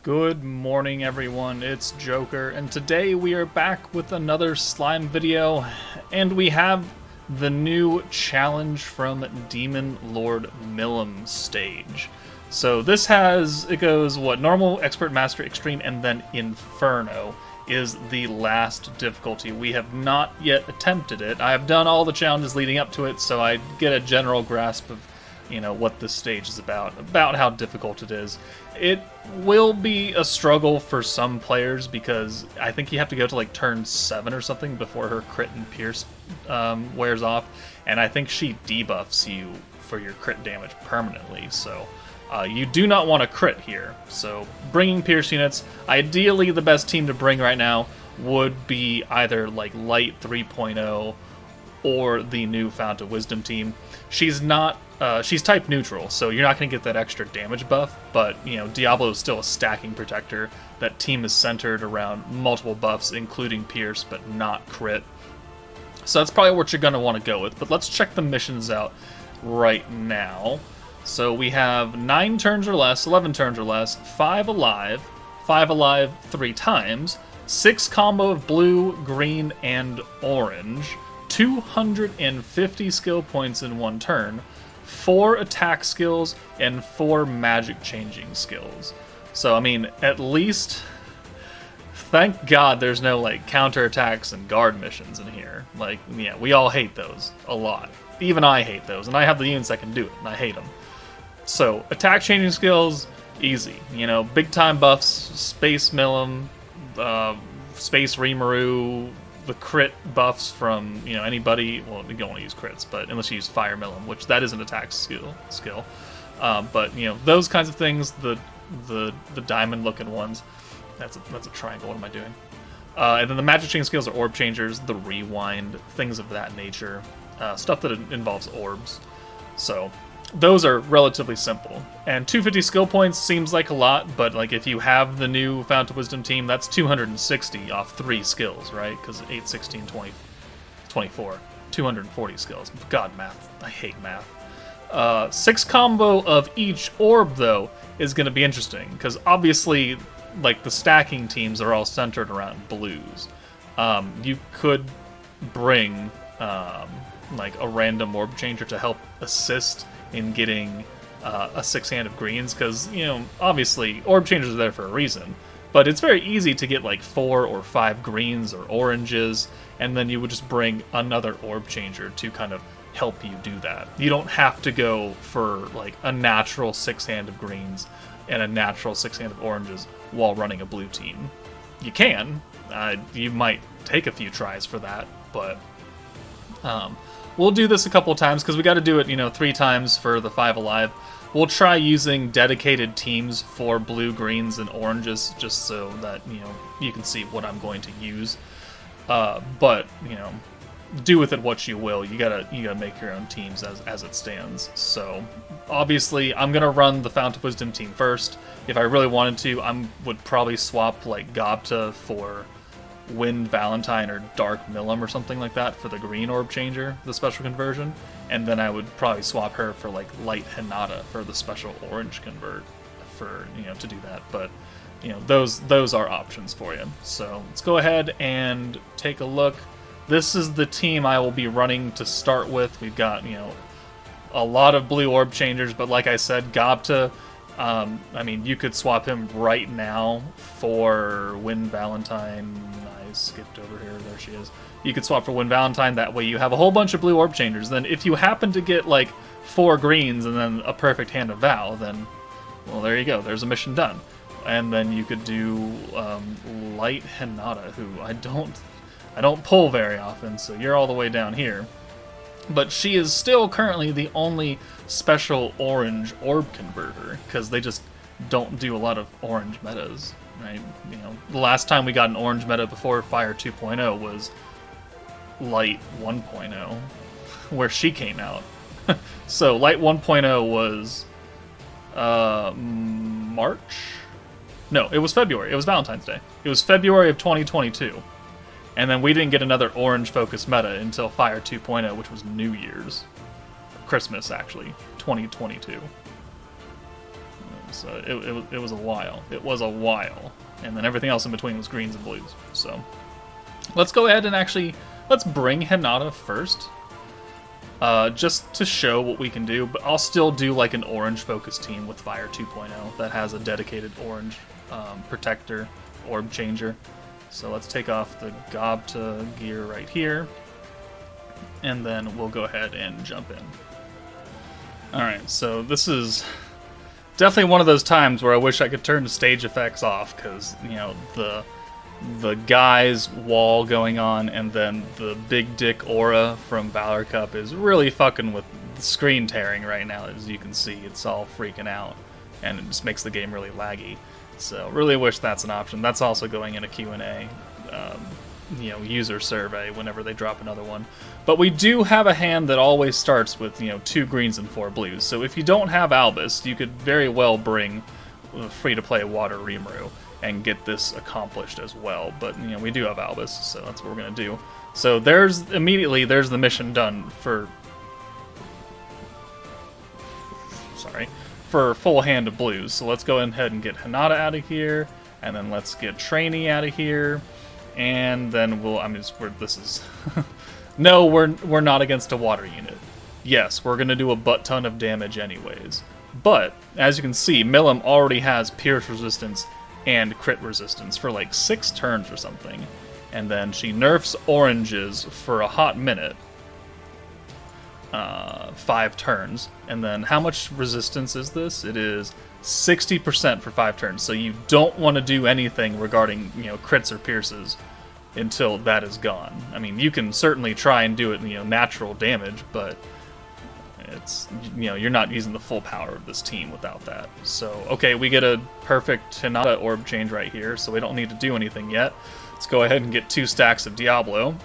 Good morning everyone, it's Joker, and today we are back with another slime video, and we have the new challenge from Demon Lord Milim stage. So this it goes, normal, expert, master, extreme, and then inferno is the last difficulty. We have not yet attempted it. I have done all the challenges leading up to it, so I get a general grasp of what this stage is about how difficult it is. It will be a struggle for some players because I think you have to go to like turn 7 or something before her crit and pierce wears off, and I think she debuffs you for your crit damage permanently, so you do not want to crit here. So bringing pierce units, ideally the best team to bring right now would be either like Light 3.0 or the new Fount of Wisdom team. She's type neutral, so you're not going to get that extra damage buff, but Diablo is still a stacking protector. That team is centered around multiple buffs, including pierce, but not crit. So that's probably what you're going to want to go with, but let's check the missions out right now. So we have 9 turns or less, 11 turns or less, 5 alive 3 times, 6 combo of blue, green, and orange, 250 skill points in 1 turn, 4 attack skills, and 4 magic changing skills. So, I mean, at least, thank God there's no, counterattacks and guard missions in here. We all hate those a lot. Even I hate those, and I have the units that can do it, and I hate them. So, attack changing skills, easy. Big time buffs, Space Milim, Space Rimuru, the crit buffs from anybody. Well, you don't want to use crits, but unless you use Fire Milim, which that is an attack skill. But those kinds of things, the diamond looking ones. That's a triangle. What am I doing? And then the magic changing skills are orb changers, the rewind, things of that nature, stuff that involves orbs. So those are relatively simple. And 250 skill points seems like a lot, but if you have the new Fount of Wisdom team, that's 260 off 3 skills, right? Because 8, 16, 20, 24, 240 skills. God, math. I hate math. 6 combo of each orb, though, is going to be interesting, because obviously, the stacking teams are all centered around blues. You could bring, a random orb changer to help assist in getting a 6-hand of greens, because obviously orb changers are there for a reason, but it's very easy to get 4 or 5 greens or oranges, and then you would just bring another orb changer to kind of help you do that. You don't have to go for a natural 6-hand of greens and a natural 6-hand of oranges while running a blue team. You can. You might take a few tries for that, but we'll do this a couple of times because we got to do it, 3 times for the 5 alive. We'll try using dedicated teams for blue, greens, and oranges just so that, you can see what I'm going to use. But, do with it what you will. You gotta make your own teams as it stands. So, obviously, I'm gonna run the Fount of Wisdom team first. If I really wanted to, I would probably swap, Gobta for Wind Valentine or Dark Milim or something like that for the green orb changer, the special conversion, and then I would probably swap her for Light Hinata for the special orange convert for to do that. But those are options for you. So let's go ahead and take a look. This is the team I will be running to start with. We've got a lot of blue orb changers, but like I said, Gobta. I mean, you could swap him right now for Wind Valentine. I skipped over here. There she is. You could swap for Wind Valentine. That way you have a whole bunch of blue orb changers. Then if you happen to get 4 greens and then a perfect hand of Val, then, well, there you go. There's a mission done. And then you could do Light Hinata, who I don't pull very often, so you're all the way down here. But she is still currently the only special orange orb converter, because they just don't do a lot of orange metas, right? The last time we got an orange meta before Fire 2.0 was Light 1.0, where she came out. So Light 1.0 was March? No, it was February. It was Valentine's Day. It was February of 2022. And then we didn't get another orange-focused meta until Fire 2.0, which was New Year's. Christmas, actually. 2022. So it was a while. It was a while. And then everything else in between was greens and blues. So let's go ahead and actually, let's bring Hinata first. Just to show what we can do, but I'll still do like an orange focused team with Fire 2.0 that has a dedicated orange protector orb changer. So let's take off the Gobta gear right here, and then we'll go ahead and jump in. Alright, so this is definitely one of those times where I wish I could turn the stage effects off, because, you know, the guy's wall going on and then the big dick aura from Valor Cup is really fucking with the screen tearing right now. As you can see, it's all freaking out, and it just makes the game really laggy. So really wish that's an option. That's also going in a Q&A, you know, user survey whenever they drop another one. But we do have a hand that always starts with, you know, 2 greens and 4 blues. So if you don't have Albus, you could very well bring free-to-play Water Rimuru and get this accomplished as well. But, you know, we do have Albus, so that's what we're going to do. So there's the mission done for full hand of blues. So let's go ahead and get Hinata out of here, and then let's get Trainee out of here, and then we'll, this is, no, we're not against a water unit. Yes, we're going to do a butt ton of damage anyways. But, as you can see, Milim already has Pierce resistance and crit resistance for like 6 turns or something. And then she nerfs oranges for a hot minute. 5 turns. And then how much resistance is this? It is 60% for 5 turns. So you don't want to do anything regarding, you know, crits or pierces until that is gone. I mean, you can certainly try and do it, you know, natural damage, but it's, you know, you're not using the full power of this team without that. So, okay, we get a perfect Hinata orb change right here, so we don't need to do anything yet. Let's go ahead and get 2 stacks of Diablo.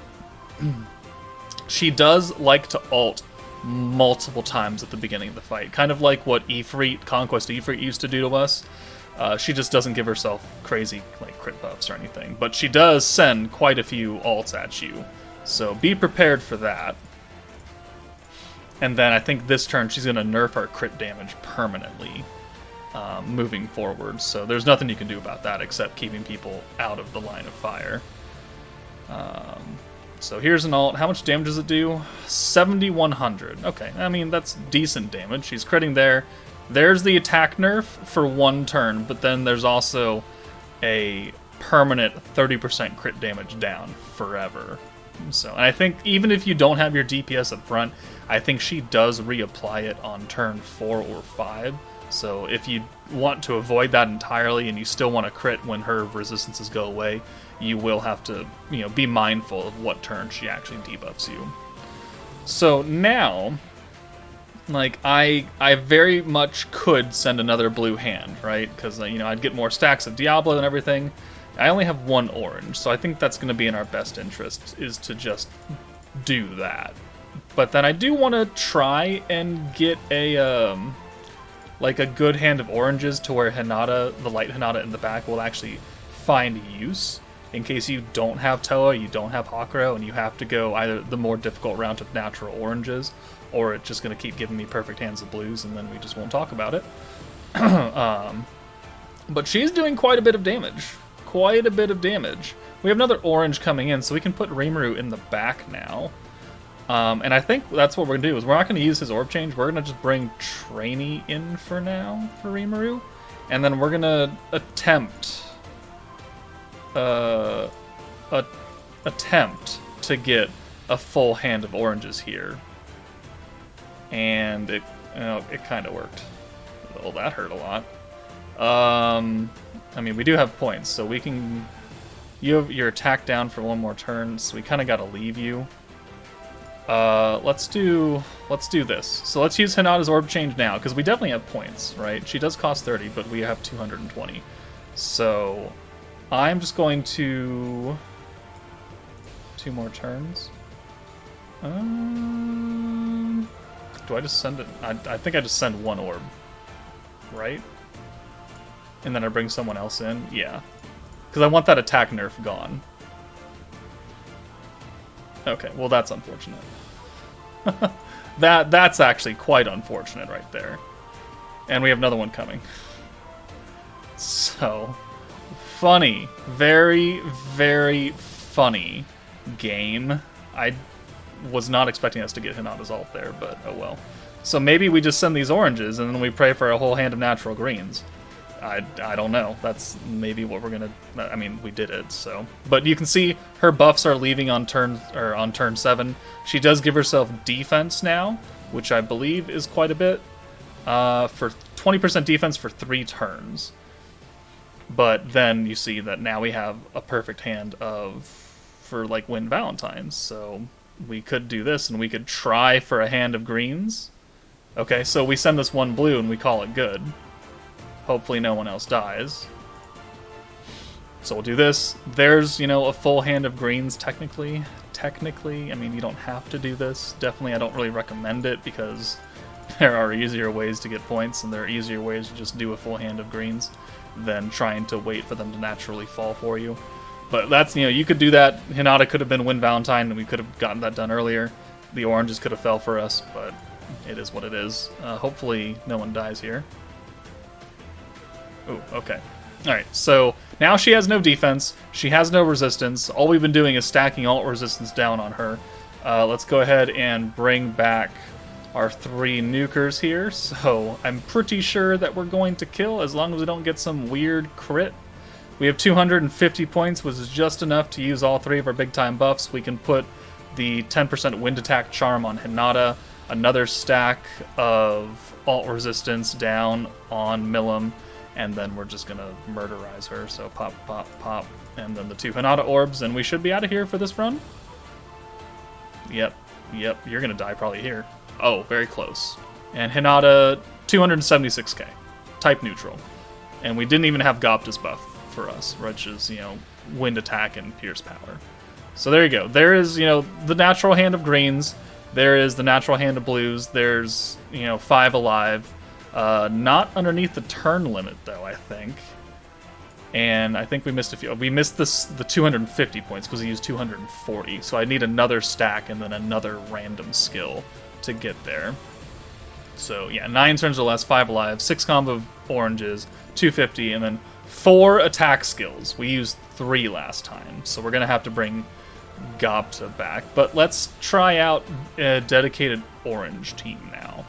She does like to ult multiple times at the beginning of the fight, kind of like what Conquest Ifrit used to do to us. She just doesn't give herself crazy like crit buffs or anything, but she does send quite a few ults at you, so be prepared for that. And then I think this turn she's going to nerf our crit damage permanently moving forward. So there's nothing you can do about that except keeping people out of the line of fire. So here's an ult. How much damage does it do? 7,100. Okay, I mean, that's decent damage. She's critting there. There's the attack nerf for 1 turn, but then there's also a permanent 30% crit damage down forever. So, and I think even if you don't have your DPS up front, I think she does reapply it on turn 4 or 5. So if you want to avoid that entirely and you still want to crit when her resistances go away, you will have to, you know, be mindful of what turn she actually debuffs you. So now, like, I very much could send another blue hand, right? Because, you know, I'd get more stacks of Diablo and everything. I only have 1 orange, so I think that's going to be in our best interest, is to just do that. But then I do want to try and get a, like a good hand of oranges to where Hinata, the light Hinata in the back, will actually find use. In case you don't have Toa, you don't have Hakuro, and you have to go either the more difficult route of natural oranges, or it's just going to keep giving me perfect hands of blues, and then we just won't talk about it. But she's doing quite a bit of damage. Quite a bit of damage. We have another orange coming in, so we can put Rimuru in the back now. And I think that's what we're going to do, is we're not going to use his orb change. We're going to just bring Trainee in for now, for Rimuru. And then we're going to attempt to get a full hand of oranges here. And it kind of worked. Well, that hurt a lot. I mean, we do have points, so we can... You have your attack down for 1 more turn, so we kind of got to leave you. Let's do this. So let's use Hinata's orb change now, because we definitely have points, right? She does cost 30, but we have 220. So I'm just going to... 2 more turns. Do I just send it? I think I just send 1 orb, right? And then I bring someone else in? Yeah. Because I want that attack nerf gone. Okay, well that's unfortunate. That's actually quite unfortunate right there. And we have another one coming. So, funny. Very, very funny game. I was not expecting us to get Hinata's ult there, but oh well. So maybe we just send these oranges and then we pray for a whole hand of natural greens. I don't know. That's maybe what we're gonna. I mean, we did it. So, but you can see her buffs are leaving on turn 7. She does give herself defense now, which I believe is quite a bit. For 20% defense for 3 turns. But then you see that now we have a perfect hand for like win Valentine's. So we could do this and we could try for a hand of greens. Okay, so we send this 1 blue and we call it good. Hopefully no one else dies. So we'll do this. There's, you know, a full hand of greens technically. I mean, you don't have to do this. Definitely I don't really recommend it because there are easier ways to get points and there are easier ways to just do a full hand of greens than trying to wait for them to naturally fall for you. But that's, you know, you could do that. Hinata could have been Win Valentine and we could have gotten that done earlier. The oranges could have fell for us, but it is what it is. Hopefully no one dies here. Ooh, okay. Alright, so now she has no defense, she has no resistance, all we've been doing is stacking ult resistance down on her. Let's go ahead and bring back our 3 nukers here, so I'm pretty sure that we're going to kill as long as we don't get some weird crit. We have 250 points, which is just enough to use all 3 of our big time buffs. We can put the 10% wind attack charm on Hinata, another stack of ult resistance down on Milim, and then we're just gonna murderize her. So pop, pop, pop, and then the 2 Hinata orbs, and we should be out of here for this run. Yep, you're gonna die probably here. Oh, very close. And Hinata, 276k, type neutral. And we didn't even have Gopta's buff for us, which is, you know, wind attack and pierce power. So there you go. There is, you know, the natural hand of greens. There is the natural hand of blues. There's, you know, 5 alive. Not underneath the turn limit, though, I think. And I think we missed a few. We missed the 250 points because we used 240. So I need another stack and then another random skill to get there. So, yeah, 9 turns or less, 5 alive, 6 combo of oranges, 250, and then 4 attack skills. We used 3 last time, so we're going to have to bring Gopta back. But let's try out a dedicated orange team now.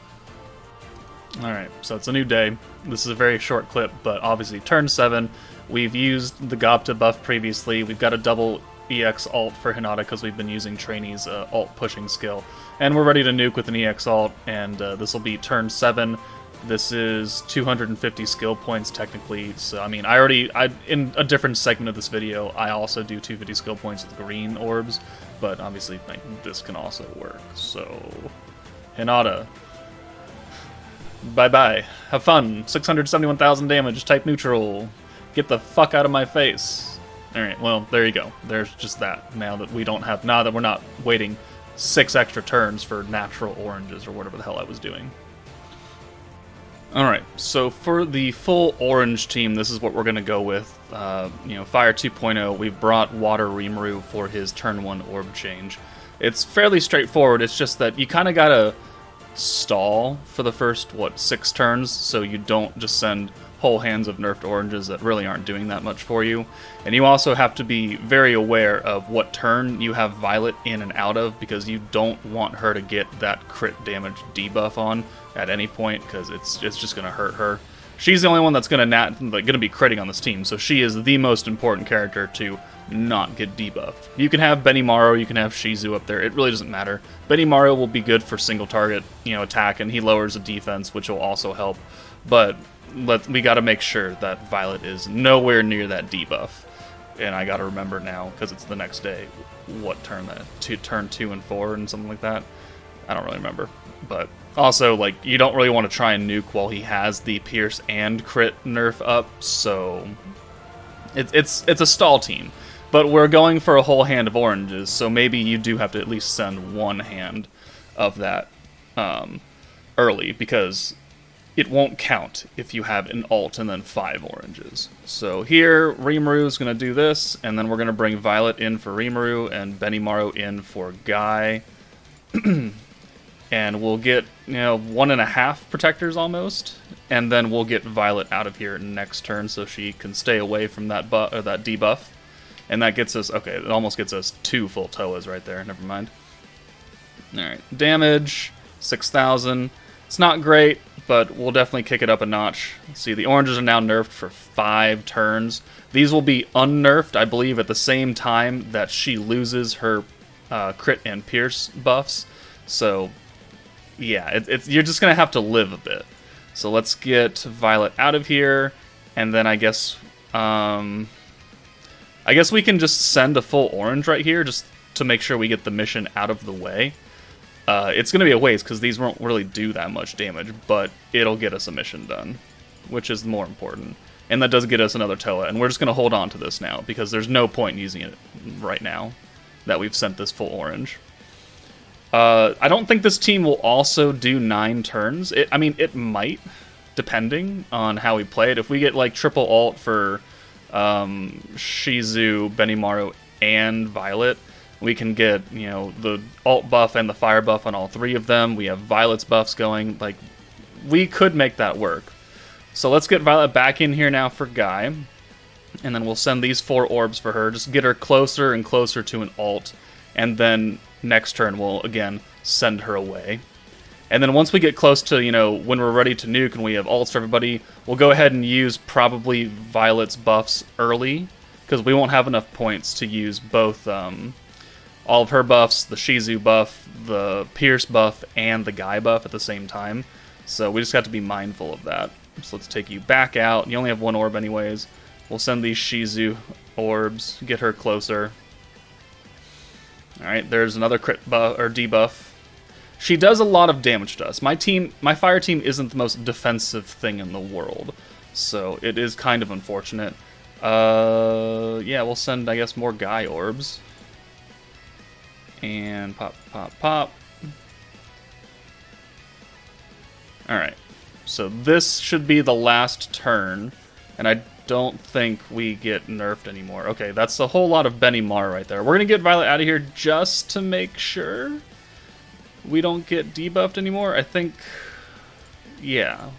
Alright, so it's a new day. This is a very short clip, but obviously turn 7. We've used the Gopta buff previously. We've got a double EX ult for Hinata because we've been using Trainee's ult pushing skill. And we're ready to nuke with an EX ult, and this will be turn 7. This is 250 skill points technically, so I mean, in a different segment of this video, I also do 250 skill points with green orbs, but obviously like, this can also work. So, Hinata, bye-bye. Have fun. 671,000 damage, type neutral. Get the fuck out of my face. Alright, well, there you go. There's just that. Now that we're not waiting 6 extra turns for natural oranges or whatever the hell I was doing. Alright, so for the full orange team, this is what we're going to go with. You know, Fire 2.0, we've brought Water Rimuru for his turn 1 orb change. It's fairly straightforward, it's just that you kind of gotta stall for the first, 6 turns, so you don't just send whole hands of nerfed oranges that really aren't doing that much for you. And you also have to be very aware of what turn you have Violet in and out of, because you don't want her to get that crit damage debuff on at any point, because it's just going to hurt her. She's the only one that's going to be critting on this team, so she is the most important character to not get debuffed. You can have Benimaru, you can have Shizu up there, it really doesn't matter. Benimaru will be good for single target, you know, attack, and he lowers the defense, which will also help. But we got to make sure that Violet is nowhere near that debuff. And I got to remember now, because it's the next day, what turn that, turn 2 and 4 and something like that. I don't really remember. But also, like, you don't really want to try and nuke while he has the Pierce and Crit nerf up, so it's a stall team. But we're going for a whole hand of oranges, so maybe you do have to at least send 1 hand of that early, because it won't count if you have an ult and then 5 oranges. So here, Rimuru's going to do this, and then we're going to bring Violet in for Rimuru and Benimaru in for Guy. and we'll get 1.5 protectors almost, and then we'll get Violet out of here next turn so she can stay away from that that debuff, and that gets us it almost gets us 2 full Toas right there. Never mind. All right, damage 6,000. It's not great, but we'll definitely kick it up a notch. See, the oranges are now nerfed for 5 turns. These will be unnerfed, I believe, at the same time that she loses her crit and pierce buffs. So, yeah, you're just going to have to live a bit. So let's get Violet out of here, and then I guess we can just send a full orange right here just to make sure we get the mission out of the way. It's going to be a waste because these won't really do that much damage, but it'll get us a mission done, which is more important. And that does get us another Toa, and we're just going to hold on to this now because there's no point in using it right now that we've sent this full orange. I don't think this team will also do 9 turns. It might, depending on how we play it. If we get like triple ult for Shizu, Benimaru, and Violet, we can get, the ult buff and the fire buff on all 3 of them. We have Violet's buffs going. Like, we could make that work. So let's get Violet back in here now for Guy. And then we'll send these 4 orbs for her. Just get her closer and closer to an ult. And then next turn we'll, again, send her away. And then once we get close to, when we're ready to nuke and we have ults for everybody, we'll go ahead and use probably Violet's buffs early. Because we won't have enough points to use both all of her buffs, the Shizu buff, the Pierce buff, and the Guy buff at the same time. So we just have to be mindful of that. So let's take you back out. You only have 1 orb anyways. We'll send these Shizu orbs, get her closer. Alright, there's another crit buff, or debuff. She does a lot of damage to us. My fire team isn't the most defensive thing in the world, so it is kind of unfortunate. Yeah, we'll send, I guess, more Guy orbs. And pop, pop, pop. Alright, so this should be the last turn, and I don't think we get nerfed anymore. Okay, that's a whole lot of Benimaru right there. We're going to get Violet out of here just to make sure we don't get debuffed anymore. I think, yeah.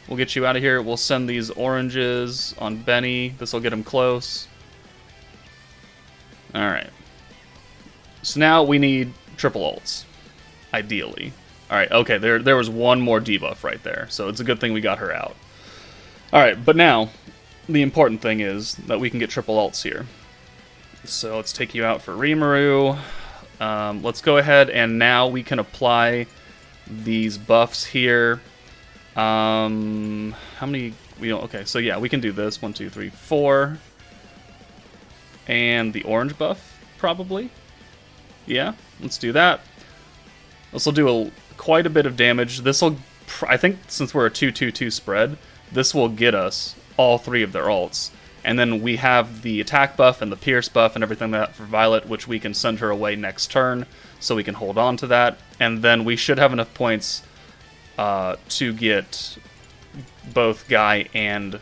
We'll get you out of here. We'll send these oranges on Benny. This will get him close. Alright. So now we need triple ults, ideally. Alright, okay, there was 1 more debuff right there, so it's a good thing we got her out. Alright, but now, the important thing is that we can get triple ults here. So let's take you out for Rimuru. Let's go ahead and now we can apply these buffs here. How many? We don't. Okay, so yeah, we can do this. 1, 2, 3, 4. And the orange buff, probably. Yeah, let's do that. This will do quite a bit of damage. This will, I think, since we're a 2-2-2 spread, this will get us all 3 of their ults. And then we have the attack buff and the pierce buff and everything like that for Violet, which we can send her away next turn, so we can hold on to that. And then we should have enough points to get both Guy and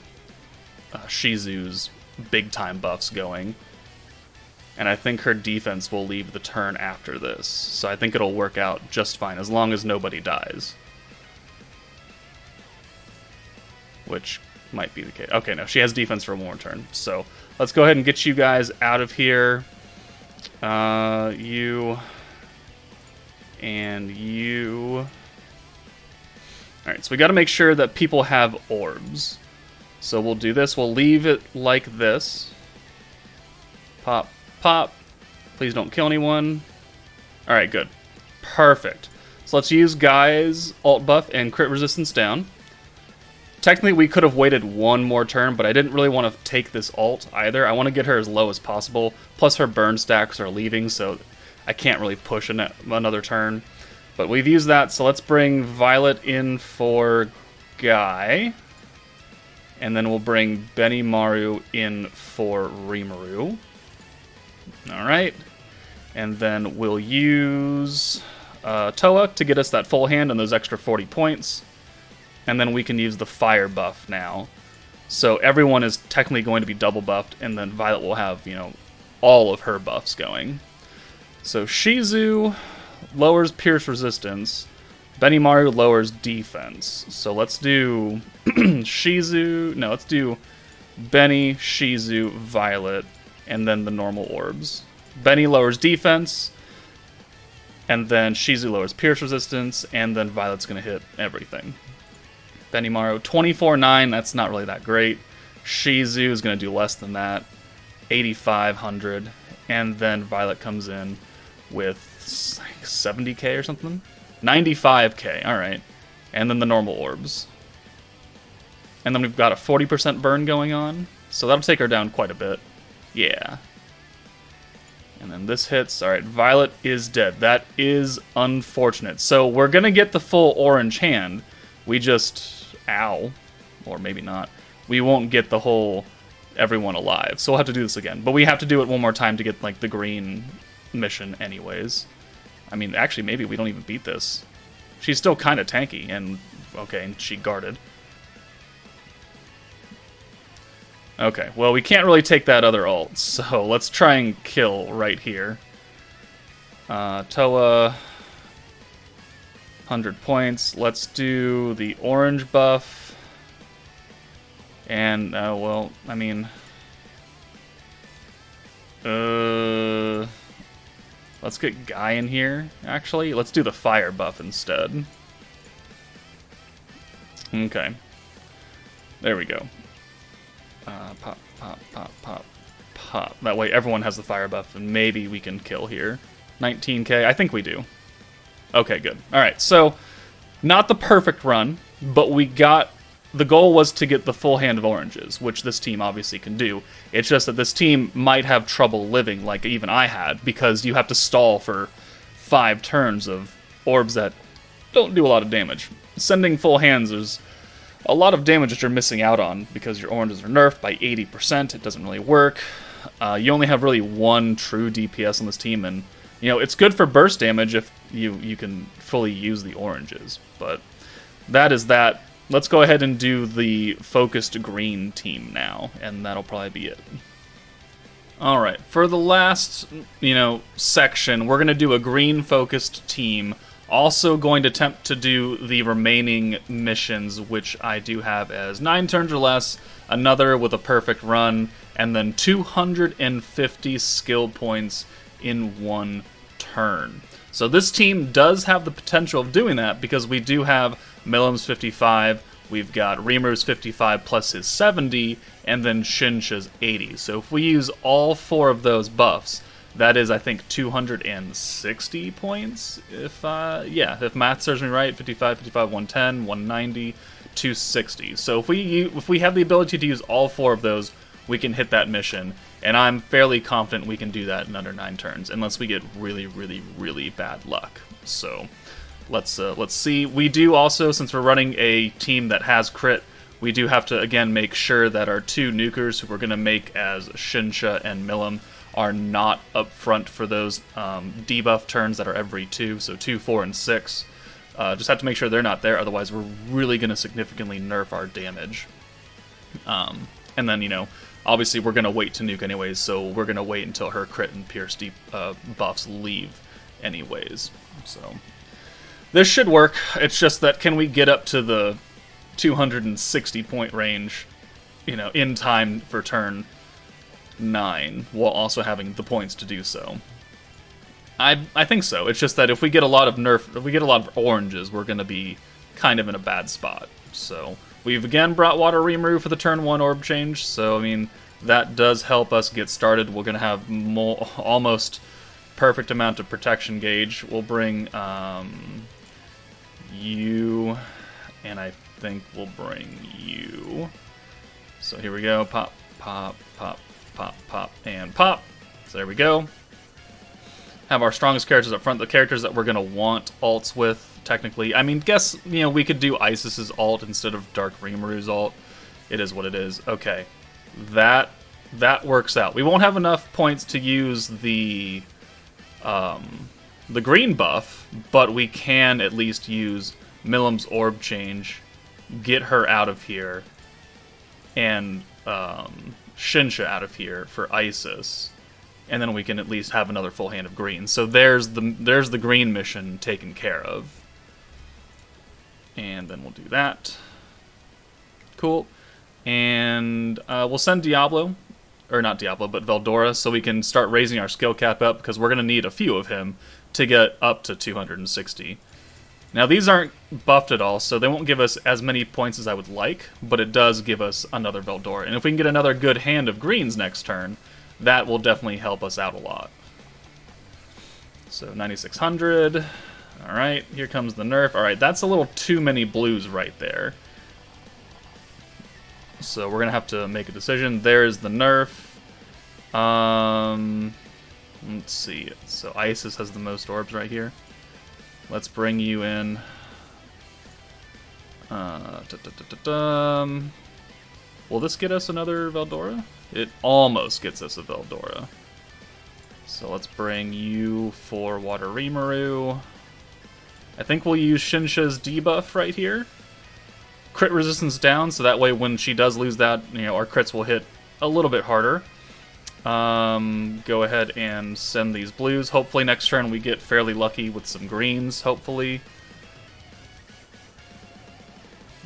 Shizu's big-time buffs going. And I think her defense will leave the turn after this. So I think it'll work out just fine, as long as nobody dies. Which might be the case. Okay, no, she has defense for 1 more turn. So let's go ahead and get you guys out of here. You and you. Alright, so we got to make sure that people have orbs. So we'll do this. We'll leave it like this. Pop, pop. Please don't kill anyone. Alright, good. Perfect. So let's use Guy's ult buff and crit resistance down. Technically, we could have waited 1 more turn, but I didn't really want to take this ult either. I want to get her as low as possible. Plus, her burn stacks are leaving, so I can't really push another turn. But we've used that, so let's bring Violet in for Guy. And then we'll bring Benimaru in for Rimuru. Alright. And then we'll use Toa to get us that full hand and those extra 40 points. And then we can use the fire buff now. So everyone is technically going to be double buffed, and then Violet will have, all of her buffs going. So Shizu, lowers Pierce resistance. Benimaru lowers defense. So let's do Shizu. No, let's do Benny, Shizu, Violet, and then the normal orbs. Benny lowers defense, and then Shizu lowers Pierce resistance, and then Violet's going to hit everything. Benimaru, 24-9, that's not really that great. Shizu is going to do less than that, 8,500, and then Violet comes in with 70k or something? 95k, alright. And then the normal orbs. And then we've got a 40% burn going on, so that'll take her down quite a bit. Yeah. And then this hits. Alright, Violet is dead. That is unfortunate. So we're going to get the full orange hand. We just... Ow. Or maybe not. We won't get the whole everyone alive. So we'll have to do this again. But we have to do it one more time to get like the green mission anyways. I mean, actually, maybe we don't even beat this. She's still kind of tanky. And, okay, she guarded. Okay, well, we can't really take that other ult, so let's try and kill right here. Toa, 100 points. Let's do the orange buff. And, well, I mean... let's get Guy in here, actually. Let's do the fire buff instead. Okay. There we go. Pop, pop, pop, pop, pop. That way everyone has the fire buff, and maybe we can kill here. 19k, I think we do. Okay, good. Alright, so, not the perfect run, but we got... The goal was to get the full hand of oranges, which this team obviously can do. It's just that this team might have trouble living, like even I had, because you have to stall for 5 turns of orbs that don't do a lot of damage. Sending full hands is... a lot of damage that you're missing out on because your oranges are nerfed by 80%. It doesn't really work. You only have really one true DPS on this team, and you know it's good for burst damage if you can fully use the oranges. But that is that. Let's go ahead and do the focused green team now, and that'll probably be it. All right, for the last section, we're gonna do a green focused team. Also going to attempt to do the remaining missions, which I do have as 9 turns or less, another with a perfect run, and then 250 skill points in 1 turn. So this team does have the potential of doing that, because we do have Milim's 55, we've got Rimuru's 55 plus his 70, and then Shinsha's 80. So if we use all 4 of those buffs, that is, I think, 260 points, if math serves me right. 55, 55, 110, 190, 260. So if we have the ability to use all 4 of those, we can hit that mission, and I'm fairly confident we can do that in under 9 turns, unless we get really, really, really bad luck. So let's see. We do also, since we're running a team that has crit, we do have to, again, make sure that our 2 nukers, who we're going to make as Shinsha and Milim, are not up front for those debuff turns that are every 2, so 2, 4, and 6. Just have to make sure they're not there, otherwise we're really going to significantly nerf our damage. And then, obviously we're going to wait to nuke anyways, so we're going to wait until her crit and pierce buffs leave anyways. So this should work. It's just that, can we get up to the 260 point range, in time for turn 9, while also having the points to do so? I think so. It's just that if we get a lot of oranges, we're going to be kind of in a bad spot. So we've again brought Water Rimuru for the turn 1 orb change, so I mean that does help us get started. We're going to have almost perfect amount of protection gauge. We'll bring you, and I think we'll bring you. So here we go. Pop, pop, pop, pop, pop, and pop. So there we go. Have our strongest characters up front, the characters that we're going to want ults with, technically. I mean, guess, we could do Isis's ult instead of Dark Rimuru's ult. It is what it is. Okay. That works out. We won't have enough points to use the green buff, but we can at least use Milim's orb change, get her out of here, and Shinsha out of here for Isis. and then we can at least have another full hand of green. So there's the green mission taken care of. And then we'll do that. Cool. And we'll send Diablo, or not Diablo, but Veldora, so we can start raising our skill cap up, because we're going to need a few of him to get up to 260. Now, these aren't buffed at all, so they won't give us as many points as I would like, but it does give us another Veldora. And if we can get another good hand of greens next turn, that will definitely help us out a lot. So, 9,600. Alright, here comes the nerf. Alright, that's a little too many blues right there. So we're going to have to make a decision. There's the nerf. Let's see. So Isis has the most orbs right here. Let's bring you in. Will this get us another Veldora? It almost gets us a Veldora. So let's bring you for Water Rimuru. I think we'll use Shinsha's debuff right here. Crit resistance down, so that way when she does lose that, our crits will hit a little bit harder. Go ahead and send these blues. Hopefully next turn we get fairly lucky with some greens, hopefully.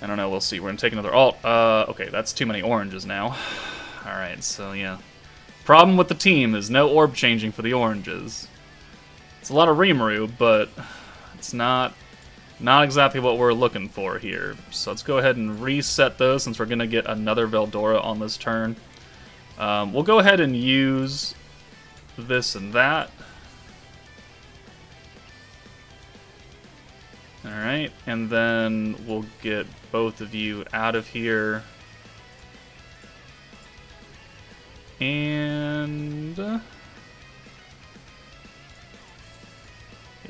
I don't know, we'll see. We're going to take another alt. Okay, that's too many oranges now. Alright, so yeah. Problem with the team is no orb changing for the oranges. It's a lot of Rimuru, but it's not exactly what we're looking for here. So let's go ahead and reset those since we're going to get another Veldora on this turn. We'll go ahead and use this and that. Alright, and then we'll get both of you out of here. And yeah,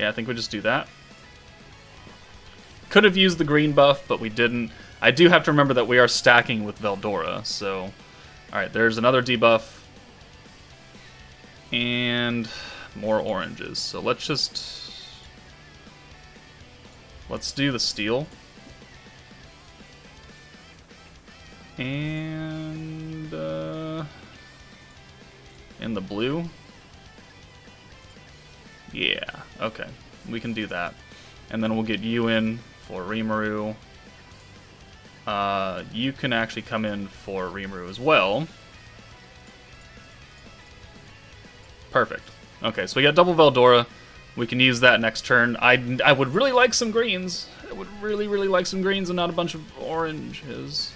I think we just do that. Could have used the green buff, but we didn't. I do have to remember that we are stacking with Veldora, so... Alright, there's another debuff. And more oranges. So let's do the steel. And in the blue. Yeah, okay. We can do that. And then we'll get you in for Rimuru. You can actually come in for Rimuru as well. Perfect. Okay, so we got double Veldora. We can use that next turn. I would really like some greens. I would really, really like some greens and not a bunch of oranges.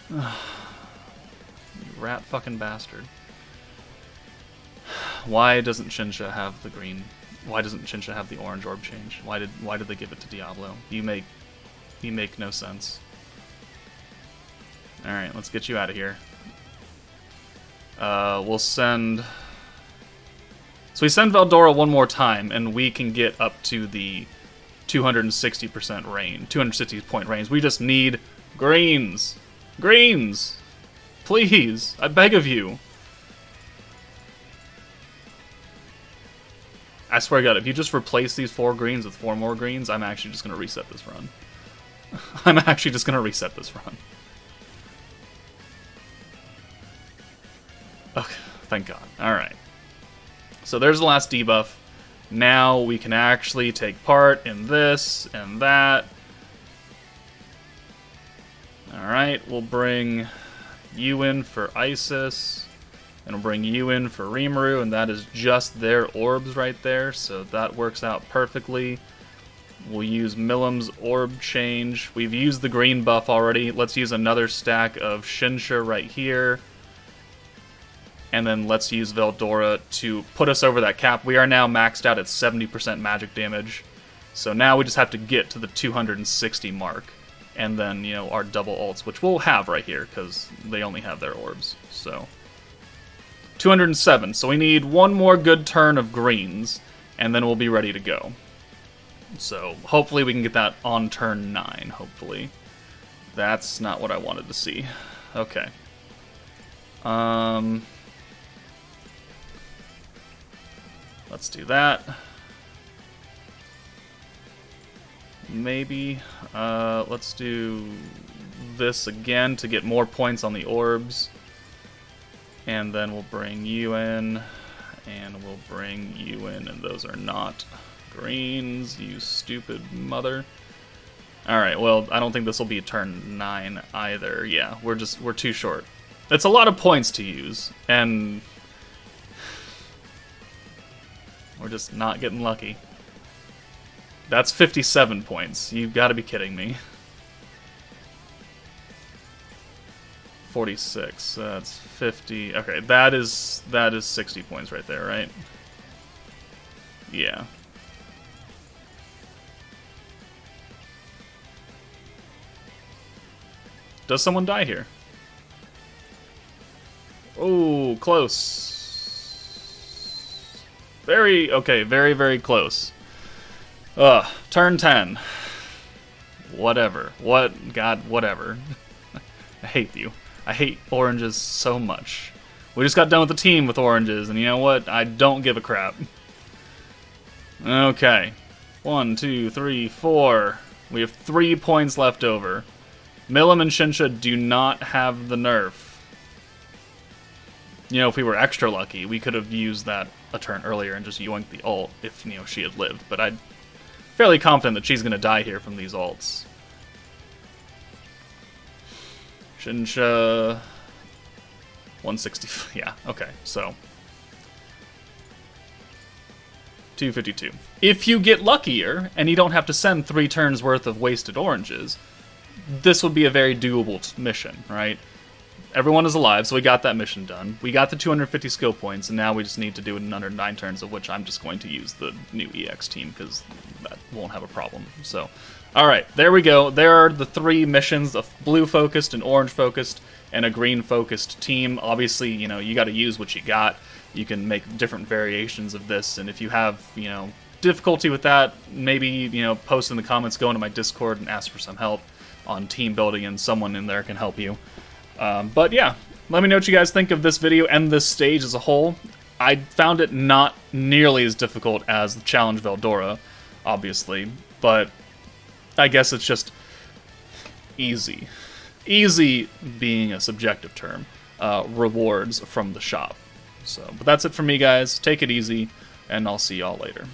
You rat fucking bastard. Why doesn't Shinsha have the green? Why doesn't Shinsha have the orange orb change? Why did they give it to Diablo? You make no sense. Alright, let's get you out of here. We'll send... So we send Veldora one more time, and we can get up to the 260% range, 260 point range. We just need greens. Greens! Please, I beg of you. I swear to God, if you just replace these 4 greens with 4 more greens, I'm actually just going to reset this run. I'm actually just going to reset this run. Okay, thank God. Alright. So there's the last debuff. Now we can actually take part in this and that. Alright, we'll bring you in for Isis. And we'll bring you in for Rimuru, and that is just their orbs right there, so that works out perfectly. We'll use Milim's orb change. We've used the green buff already. Let's use another stack of Shinsha right here. And then let's use Veldora to put us over that cap. We are now maxed out at 70% magic damage. So now we just have to get to the 260 mark. And then, our double ults, which we'll have right here, because they only have their orbs. So 207. So we need one more good turn of greens, and then we'll be ready to go. So hopefully we can get that on turn 9, hopefully. That's not what I wanted to see. Okay. Let's do that. Maybe. Let's do this again to get more points on the orbs. And then we'll bring you in, and we'll bring you in, and those are not greens, you stupid mother. Alright, well, I don't think this will be turn 9 either. Yeah, we're too short. It's a lot of points to use, and we're just not getting lucky. That's 57 points. You've got to be kidding me. 46. That's 50. Okay, that is 60 points right there, right? Yeah. Does someone die here? Oh, close. Very, okay, very, very close. Turn 10. Whatever. God, whatever. I hate you. I hate oranges so much. We just got done with the team with oranges, and you know what? I don't give a crap. Okay. 1, 2, 3, 4. We have 3 points left over. Milim and Shinsha do not have the nerf. You know, if we were extra lucky, we could have used that a turn earlier and just yoinked the ult if, you know, she had lived. But I'm fairly confident that she's going to die here from these ults. Shinsha... 160... Yeah, okay, so... 252. If you get luckier, and you don't have to send 3 turns worth of wasted oranges, this would be a very doable mission, right? Everyone is alive, so we got that mission done. We got the 250 skill points, and now we just need to do it in under 9 turns, of which I'm just going to use the new EX team, because that won't have a problem. So, alright, there we go. There are the 3 missions, a blue-focused, an orange-focused, and a green-focused team. Obviously, you know, you got to use what you got. You can make different variations of this, and if you have, you know, difficulty with that, maybe, you know, post in the comments, go into my Discord and ask for some help on team building, and someone in there can help you. But yeah, let me know what you guys think of this video and this stage as a whole. I found it not nearly as difficult as the Challenge Veldora, obviously, but I guess it's just easy. Easy being a subjective term. Rewards from the shop. So, but that's it for me, guys. Take it easy, and I'll see y'all later.